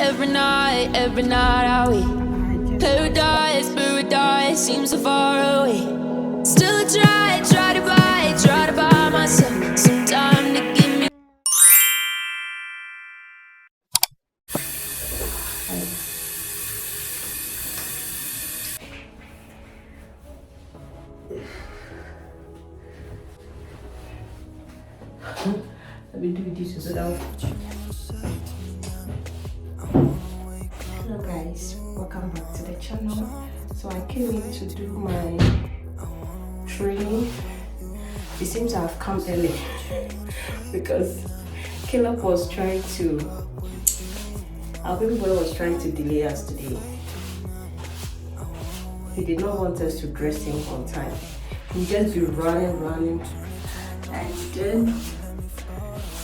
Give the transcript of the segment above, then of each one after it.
every night are we paradise, paradise seems so far away. Still I try to buy myself some time to give me. Let me do this so that. Hello guys, welcome back to the channel. So I came in to do my training. It seems I've come early because Caleb was trying to, our baby boy was trying to delay us today. He did not want us to dress him on time. He just be running, and then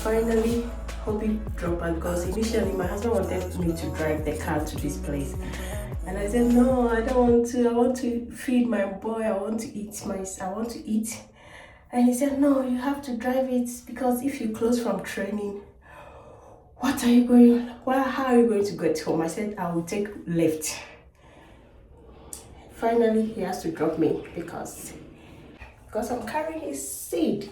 finally Hobby dropped us because initially my husband wanted me to drive the car to this place, and I said no, I don't want to. I want to feed my boy. I want to eat. And he said no, you have to drive it because if you close from training, how are you going to get home? I said I will take Lyft. Finally he has to drop me because I'm carrying his seed.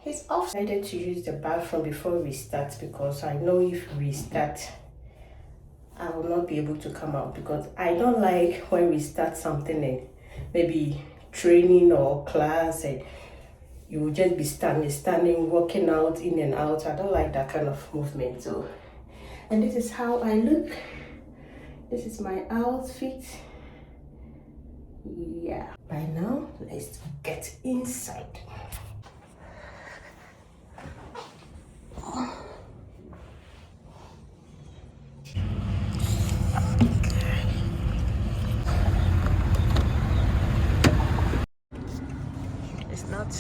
He's off. I decided to use the bathroom before we start because I know if we start, I will not be able to come out because I don't like when we start something and maybe training or class and you will just be standing, walking out, in and out. I don't like that kind of movement. So, and this is how I look. This is my outfit. Yeah. By now, let's get inside. It's not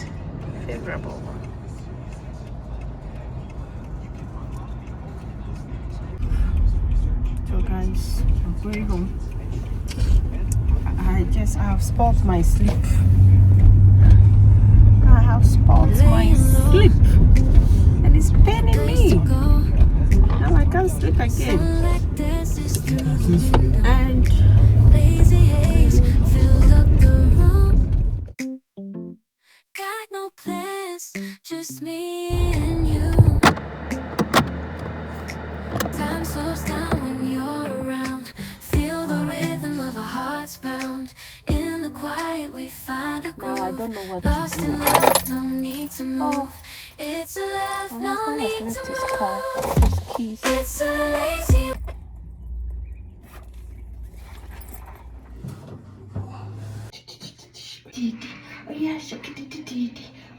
favorable. So guys, I'm going home. I have spoiled my sleep. I have spoiled my sleep. And it's paining me. Now I can't sleep again. And Lazy haze fills up the room. Got no plans, just me and you. Time slows down when you're around. Feel the rhythm of our hearts pound. In the quiet we find a groove. I don't know what Lost to do. in love, no need to move. It's a love, no need to move. Keys. It's a lazy. Oh yeah,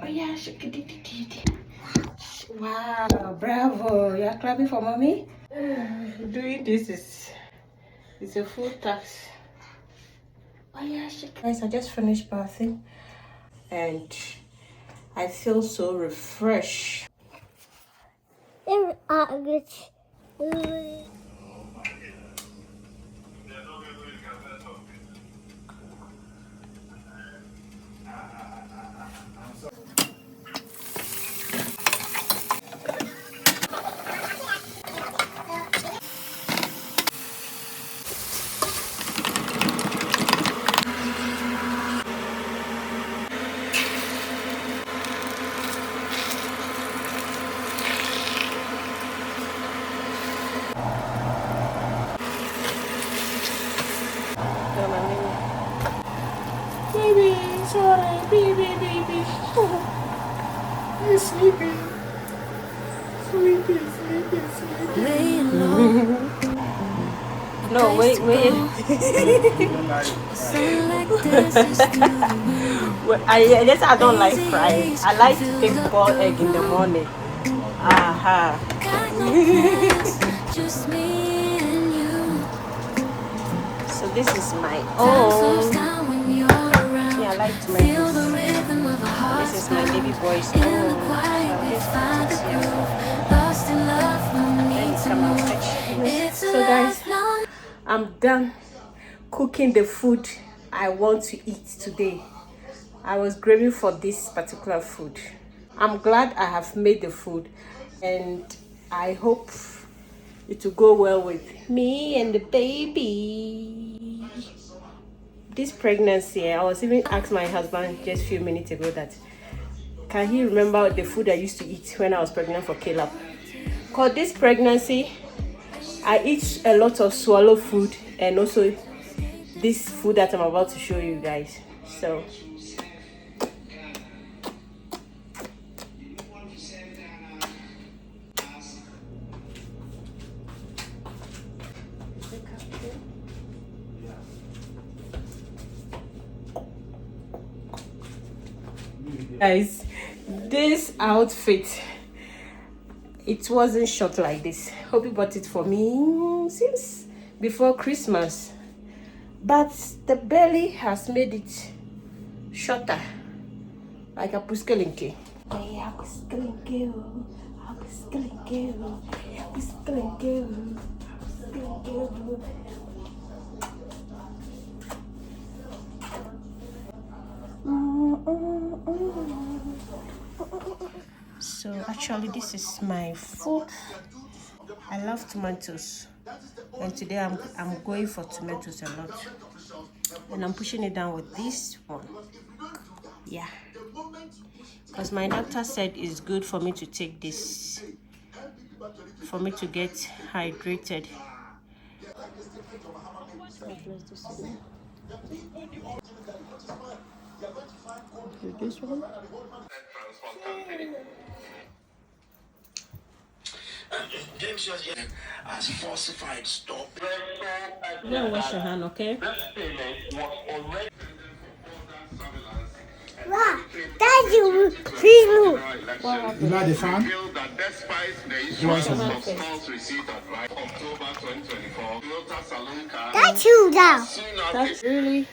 oh yeah, wow, bravo! You're clapping for mommy. Doing this is a full task. Oh yeah, guys, I just finished bathing and I feel so refreshed. Baby, sorry, baby. You're sleeping. Sleeping. Laying low. No, wait. I guess I don't like frying. I like to take boiled egg in the morning. Aha. Just me and you. So this is my own. Yeah, I like to make this. This is my baby boy's own. So guys, I'm done cooking the food I want to eat today. I was craving for this particular food. I'm glad I have made the food and I hope it will go well with me and the baby. This pregnancy, I was even asked my husband just a few minutes ago that can he remember the food I used to eat when I was pregnant for Caleb? Because this pregnancy, I eat a lot of swallow food and also this food that I'm about to show you guys. So guys, this outfit, it wasn't short like this. Hope you bought it for me since before Christmas, but the belly has made it shorter, like a puskelinke. So actually this is my food. I love tomatoes, and today I'm going for tomatoes a lot, and I'm pushing it down with this one. Yeah, because my doctor said it's good for me to take this for me to get hydrated. This one. As falsified stock. Yeah, wash your hand, okay? Wow, that's you. Please move. You like the fan? That's you now. That's really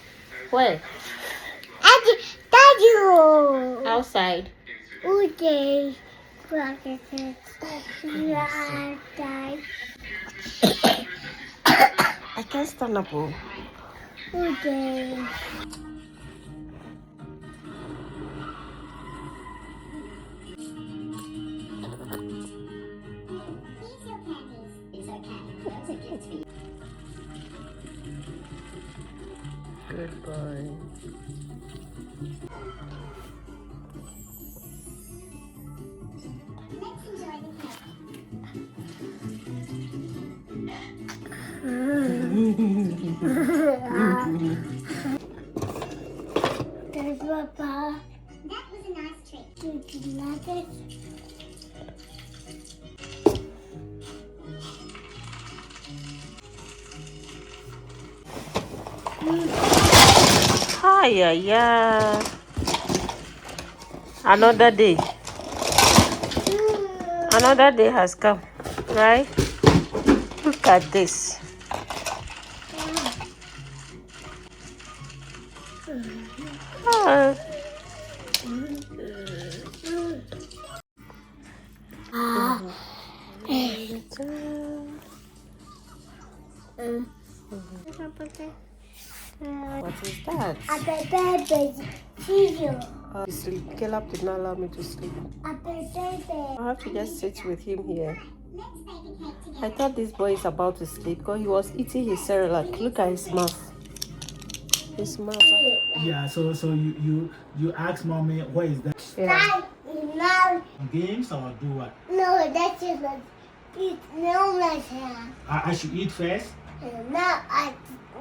where? That's you. Outside. Okay. I can't stand up. Oh. Okay. Good boy. There's Papa. That was a nice trick. Did you like it? Hi, yeah. Another day. Another day has come, right? Look at this. Ah. What is that? A baby. See you. Sleep. Caleb did not allow me to sleep. A baby. I have to just sit with him here. I thought this boy is about to sleep because he was eating his cereal. Look at his mouth. His mouth. Yeah, so you ask mommy what is that? Yeah. No, Games or do what? no, that's just a. It's no matter. I should eat first? No, I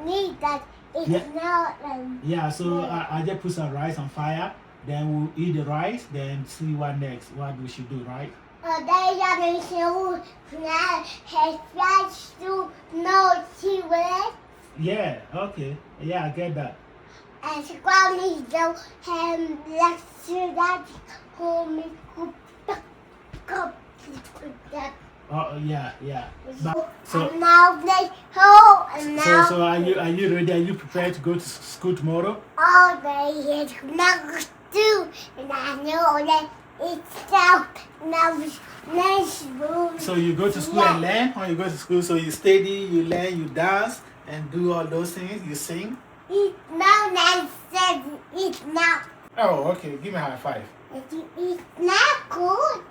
need that. It's Yeah. not. Yeah, so I just put some rice on fire, then we'll eat the rice, then see what next, what we should do, right? They are so now has flash to no see what Yeah, okay. Yeah, I get that. and Squammy don't have left to that home Oh, yeah. But, so, and now they ho and now so are you ready? Are you prepared to go to school tomorrow? all day is not do and I know that it's out now nice room. So you go to school and learn, or you go to school so you study, you learn, you dance, and do all those things, you sing? It's now nice said it's not. Oh, okay. Give me a high five. It's not good.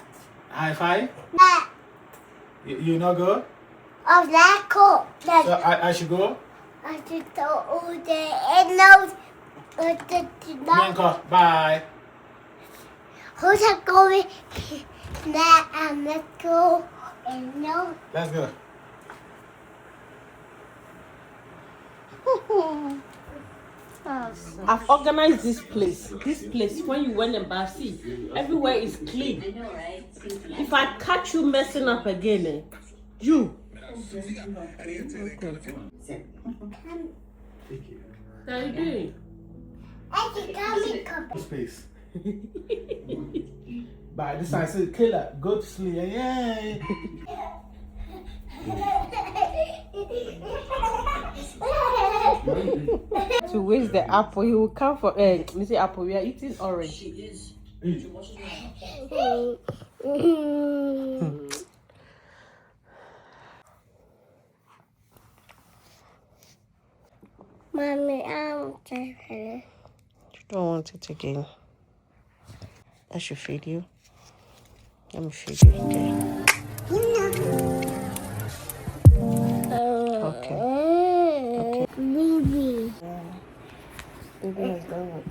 High five? But You not good? of that coat. So I should go? I should go all day and those. Minko, bye. Who's going? Let's go. And no. Let's go. I've organized this place. This place, when you went and bath, see, everywhere is clean. If I catch you messing up again, you. How you doing? Space. By this I said, Killer, go to sleep. Yeah. To waste the apple, he will come for Mr. Apple. We are eating orange. Mommy, I'm tired. You don't want it again. I should feed you. Let me feed you, okay? Okay. Okay. Baby. Baby has done what?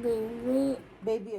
Baby. Baby.